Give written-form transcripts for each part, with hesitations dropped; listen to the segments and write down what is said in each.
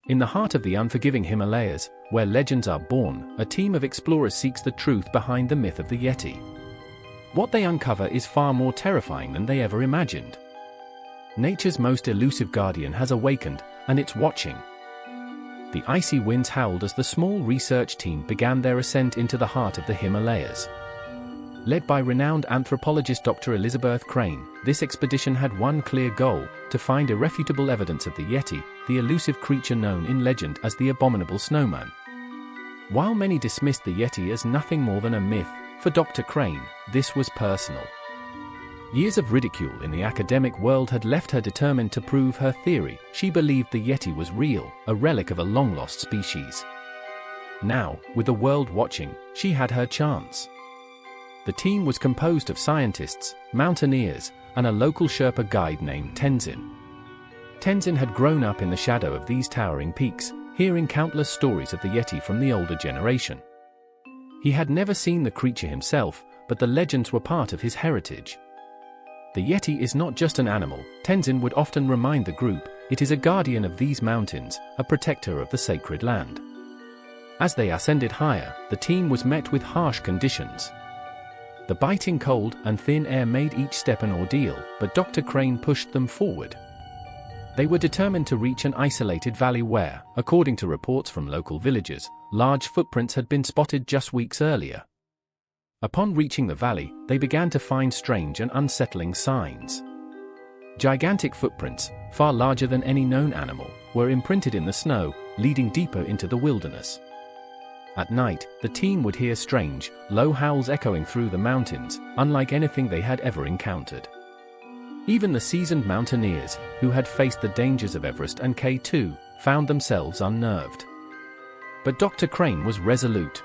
In the heart of the unforgiving Himalayas, where legends are born, a team of explorers seeks the truth behind the myth of the Yeti. What they uncover is far more terrifying than they ever imagined. Nature's most elusive guardian has awakened, and it's watching. The icy winds howled as the small research team began their ascent into the heart of the Himalayas. Led by renowned anthropologist Dr. Elizabeth Crane, this expedition had one clear goal: to find irrefutable evidence of the Yeti, the elusive creature known in legend as the abominable snowman. While many dismissed the Yeti as nothing more than a myth, for Dr. Crane, this was personal. Years of ridicule in the academic world had left her determined to prove her theory. She believed the Yeti was real, a relic of a long-lost species. Now, with the world watching, she had her chance. The team was composed of scientists, mountaineers, and a local Sherpa guide named Tenzin. Tenzin had grown up in the shadow of these towering peaks, hearing countless stories of the Yeti from the older generation. He had never seen the creature himself, but the legends were part of his heritage. The Yeti is not just an animal, Tenzin would often remind the group. It is a guardian of these mountains, a protector of the sacred land. As they ascended higher, the team was met with harsh conditions. The biting cold and thin air made each step an ordeal, but Dr. Crane pushed them forward. They were determined to reach an isolated valley where, according to reports from local villagers, large footprints had been spotted just weeks earlier. Upon reaching the valley, they began to find strange and unsettling signs. Gigantic footprints, far larger than any known animal, were imprinted in the snow, leading deeper into the wilderness. At night, the team would hear strange, low howls echoing through the mountains, unlike anything they had ever encountered. Even the seasoned mountaineers, who had faced the dangers of Everest and K2, found themselves unnerved. But Dr. Crane was resolute.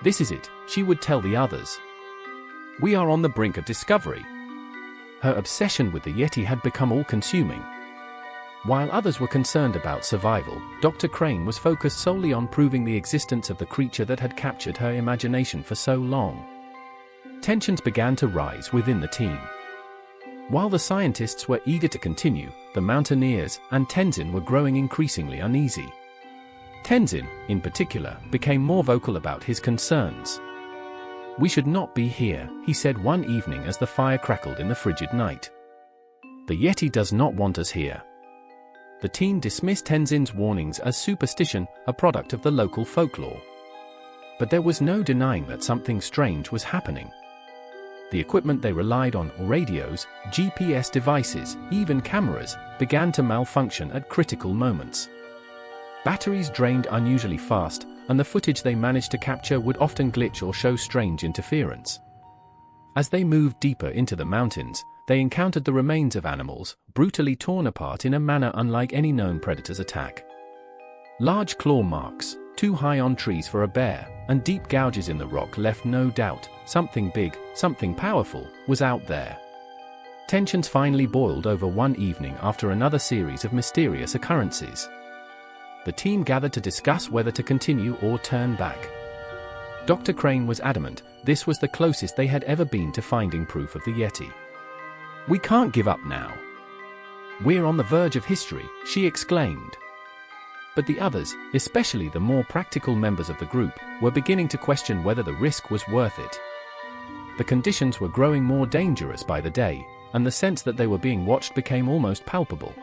"This is it," she would tell the others. "We are on the brink of discovery." Her obsession with the Yeti had become all-consuming. While others were concerned about survival, Dr. Crane was focused solely on proving the existence of the creature that had captured her imagination for so long. Tensions began to rise within the team. While the scientists were eager to continue, the mountaineers and Tenzin were growing increasingly uneasy. Tenzin, in particular, became more vocal about his concerns. "We should not be here," he said one evening as the fire crackled in the frigid night. "The Yeti does not want us here." The team dismissed Tenzin's warnings as superstition, a product of the local folklore. But there was no denying that something strange was happening. The equipment they relied on, radios, GPS devices, even cameras, began to malfunction at critical moments. Batteries drained unusually fast, and the footage they managed to capture would often glitch or show strange interference. As they moved deeper into the mountains, they encountered the remains of animals, brutally torn apart in a manner unlike any known predator's attack. Large claw marks, too high on trees for a bear, and deep gouges in the rock left no doubt: something big, something powerful, was out there. Tensions finally boiled over one evening after another series of mysterious occurrences. The team gathered to discuss whether to continue or turn back. Dr. Crane was adamant: this was the closest they had ever been to finding proof of the Yeti. "We can't give up now. We're on the verge of history," she exclaimed. But the others, especially the more practical members of the group, were beginning to question whether the risk was worth it. The conditions were growing more dangerous by the day, and the sense that they were being watched became almost palpable.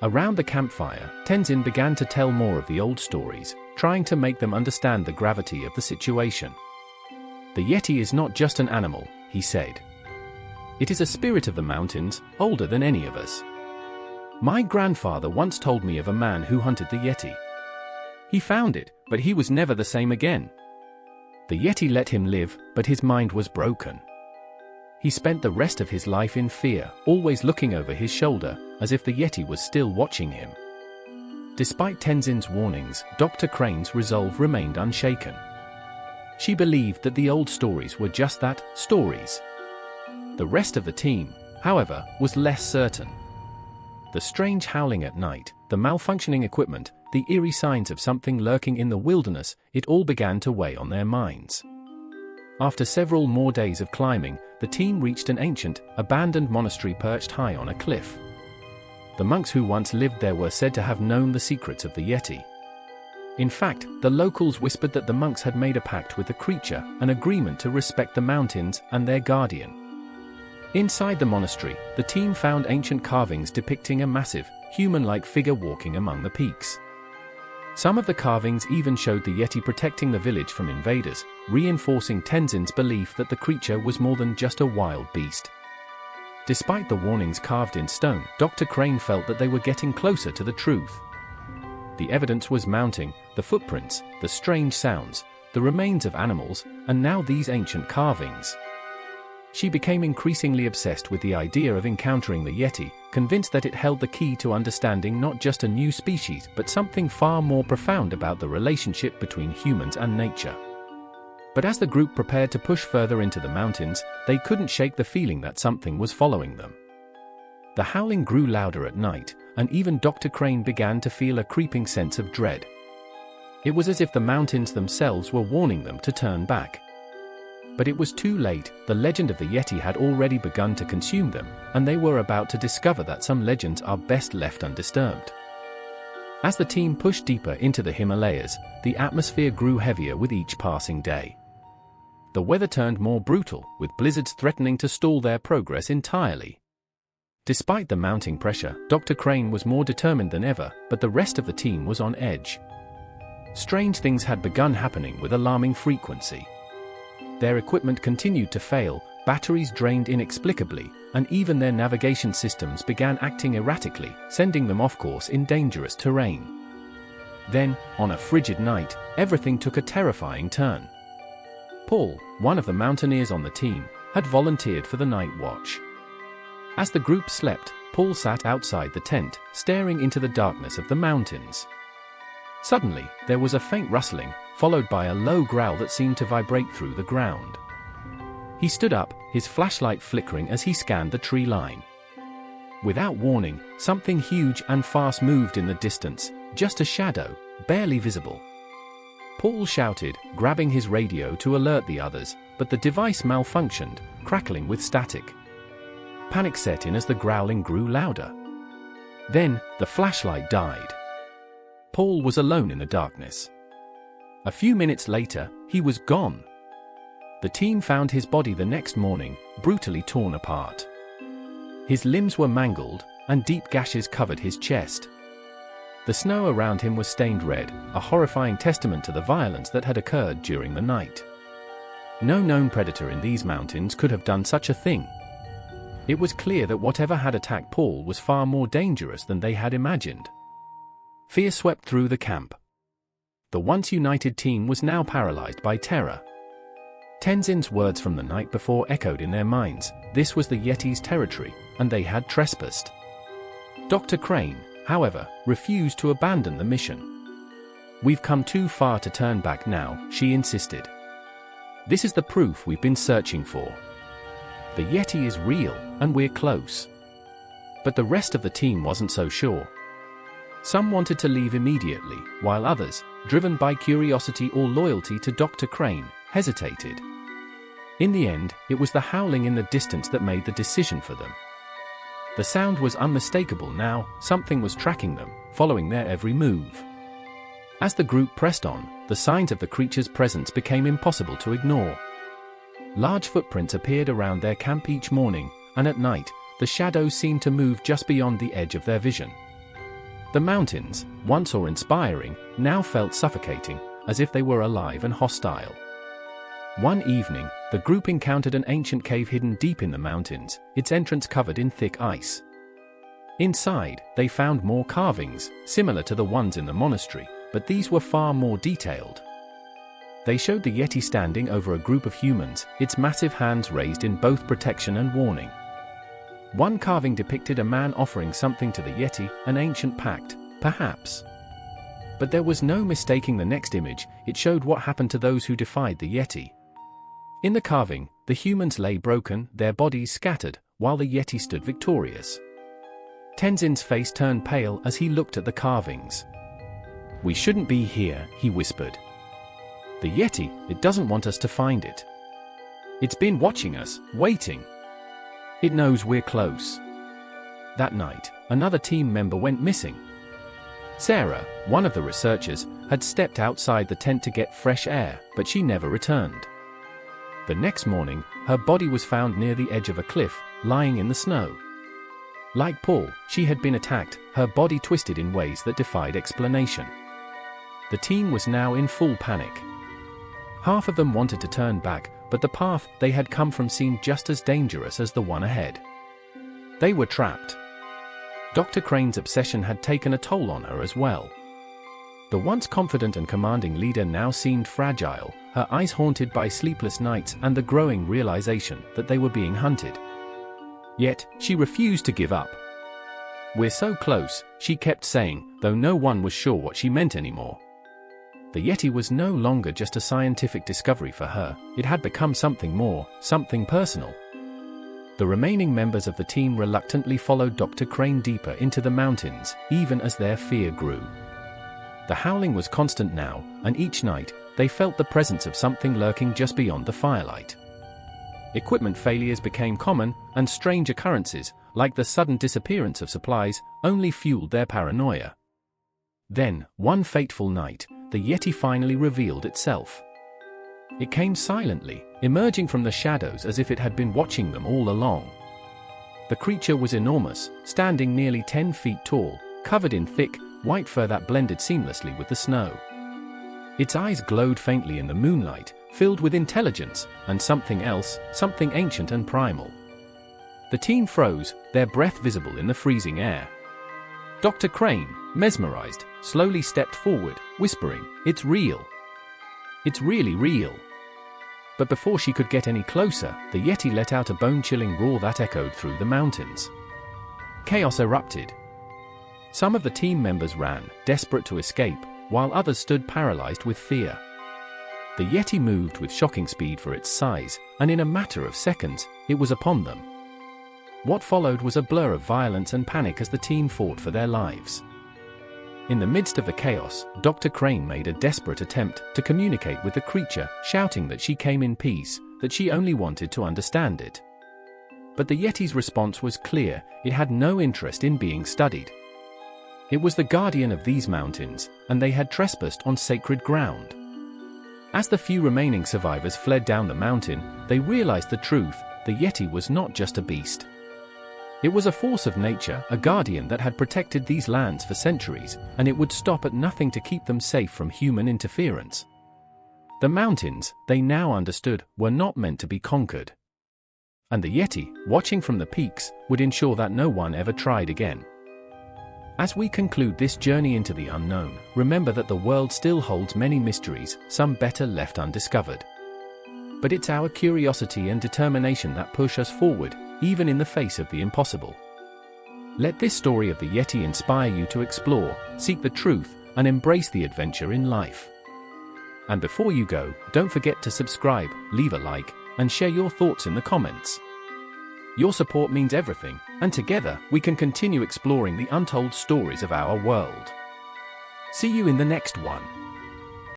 Around the campfire, Tenzin began to tell more of the old stories, trying to make them understand the gravity of the situation. "The Yeti is not just an animal," he said. "It is a spirit of the mountains, older than any of us. My grandfather once told me of a man who hunted the Yeti. He found it, but he was never the same again. The Yeti let him live, but his mind was broken. He spent the rest of his life in fear, always looking over his shoulder, as if the Yeti was still watching him." Despite Tenzin's warnings, Dr. Crane's resolve remained unshaken. She believed that the old stories were just that, stories. The rest of the team, however, was less certain. The strange howling at night, the malfunctioning equipment, the eerie signs of something lurking in the wilderness, it all began to weigh on their minds. After several more days of climbing, the team reached an ancient, abandoned monastery perched high on a cliff. The monks who once lived there were said to have known the secrets of the Yeti. In fact, the locals whispered that the monks had made a pact with the creature, an agreement to respect the mountains and their guardian. Inside the monastery, the team found ancient carvings depicting a massive, human-like figure walking among the peaks. Some of the carvings even showed the Yeti protecting the village from invaders, reinforcing Tenzin's belief that the creature was more than just a wild beast. Despite the warnings carved in stone, Dr. Crane felt that they were getting closer to the truth. The evidence was mounting: the footprints, the strange sounds, the remains of animals, and now these ancient carvings. She became increasingly obsessed with the idea of encountering the Yeti, convinced that it held the key to understanding not just a new species but something far more profound about the relationship between humans and nature. But as the group prepared to push further into the mountains, they couldn't shake the feeling that something was following them. The howling grew louder at night, and even Dr. Crane began to feel a creeping sense of dread. It was as if the mountains themselves were warning them to turn back. But it was too late. The legend of the Yeti had already begun to consume them, and they were about to discover that some legends are best left undisturbed. As the team pushed deeper into the Himalayas, the atmosphere grew heavier with each passing day. The weather turned more brutal, with blizzards threatening to stall their progress entirely. Despite the mounting pressure, Dr. Crane was more determined than ever, but the rest of the team was on edge. Strange things had begun happening with alarming frequency. Their equipment continued to fail, batteries drained inexplicably, and even their navigation systems began acting erratically, sending them off course in dangerous terrain. Then, on a frigid night, everything took a terrifying turn. Paul, one of the mountaineers on the team, had volunteered for the night watch. As the group slept, Paul sat outside the tent, staring into the darkness of the mountains. Suddenly, there was a faint rustling, followed by a low growl that seemed to vibrate through the ground. He stood up, his flashlight flickering as he scanned the tree line. Without warning, something huge and fast moved in the distance, just a shadow, barely visible. Paul shouted, grabbing his radio to alert the others, but the device malfunctioned, crackling with static. Panic set in as the growling grew louder. Then, the flashlight died. Paul was alone in the darkness. A few minutes later, he was gone. The team found his body the next morning, brutally torn apart. His limbs were mangled, and deep gashes covered his chest. The snow around him was stained red, a horrifying testament to the violence that had occurred during the night. No known predator in these mountains could have done such a thing. It was clear that whatever had attacked Paul was far more dangerous than they had imagined. Fear swept through the camp. The once united team was now paralyzed by terror. Tenzin's words from the night before echoed in their minds: this was the Yeti's territory, and they had trespassed. Dr. Crane, however, refused to abandon the mission. "We've come too far to turn back now," she insisted. "This is the proof we've been searching for. The Yeti is real, and we're close." But the rest of the team wasn't so sure. Some wanted to leave immediately, while others, driven by curiosity or loyalty to Dr. Crane, hesitated. In the end, it was the howling in the distance that made the decision for them. The sound was unmistakable now. Something was tracking them, following their every move. As the group pressed on, the signs of the creature's presence became impossible to ignore. Large footprints appeared around their camp each morning, and at night, the shadows seemed to move just beyond the edge of their vision. The mountains, once awe-inspiring, now felt suffocating, as if they were alive and hostile. One evening, the group encountered an ancient cave hidden deep in the mountains, its entrance covered in thick ice. Inside, they found more carvings, similar to the ones in the monastery, but these were far more detailed. They showed the Yeti standing over a group of humans, its massive hands raised in both protection and warning. One carving depicted a man offering something to the Yeti, an ancient pact, perhaps. But there was no mistaking the next image. It showed what happened to those who defied the Yeti. In the carving, the humans lay broken, their bodies scattered, while the Yeti stood victorious. Tenzin's face turned pale as he looked at the carvings. "We shouldn't be here," he whispered. "The Yeti, it doesn't want us to find it. It's been watching us, waiting. It knows we're close." That night, another team member went missing. Sarah, one of the researchers, had stepped outside the tent to get fresh air, but she never returned. The next morning, her body was found near the edge of a cliff, lying in the snow. Like Paul, she had been attacked, her body twisted in ways that defied explanation. The team was now in full panic. Half of them wanted to turn back, but the path they had come from seemed just as dangerous as the one ahead. They were trapped. Dr. Crane's obsession had taken a toll on her as well. The once confident and commanding leader now seemed fragile, her eyes haunted by sleepless nights and the growing realization that they were being hunted. Yet, she refused to give up. "We're so close," she kept saying, though no one was sure what she meant anymore. The Yeti was no longer just a scientific discovery for her, it had become something more, something personal. The remaining members of the team reluctantly followed Dr. Crane deeper into the mountains, even as their fear grew. The howling was constant now, and each night, they felt the presence of something lurking just beyond the firelight. Equipment failures became common, and strange occurrences, like the sudden disappearance of supplies, only fueled their paranoia. Then, one fateful night, the Yeti finally revealed itself. It came silently, emerging from the shadows as if it had been watching them all along. The creature was enormous, standing nearly 10 feet tall, covered in thick, white fur that blended seamlessly with the snow. Its eyes glowed faintly in the moonlight, filled with intelligence, and something else, something ancient and primal. The team froze, their breath visible in the freezing air. Dr. Crane, mesmerized, slowly stepped forward, whispering, "It's real. It's really real." But before she could get any closer, the Yeti let out a bone-chilling roar that echoed through the mountains. Chaos erupted. Some of the team members ran, desperate to escape, while others stood paralyzed with fear. The Yeti moved with shocking speed for its size, and in a matter of seconds, it was upon them. What followed was a blur of violence and panic as the team fought for their lives. In the midst of the chaos, Dr. Crane made a desperate attempt to communicate with the creature, shouting that she came in peace, that she only wanted to understand it. But the Yeti's response was clear, it had no interest in being studied. It was the guardian of these mountains, and they had trespassed on sacred ground. As the few remaining survivors fled down the mountain, they realized the truth, the Yeti was not just a beast. It was a force of nature, a guardian that had protected these lands for centuries, and it would stop at nothing to keep them safe from human interference. The mountains, they now understood, were not meant to be conquered. And the Yeti, watching from the peaks, would ensure that no one ever tried again. As we conclude this journey into the unknown, remember that the world still holds many mysteries, some better left undiscovered. But it's our curiosity and determination that push us forward, even in the face of the impossible. Let this story of the Yeti inspire you to explore, seek the truth, and embrace the adventure in life. And before you go, don't forget to subscribe, leave a like, and share your thoughts in the comments. Your support means everything, and together, we can continue exploring the untold stories of our world. See you in the next one.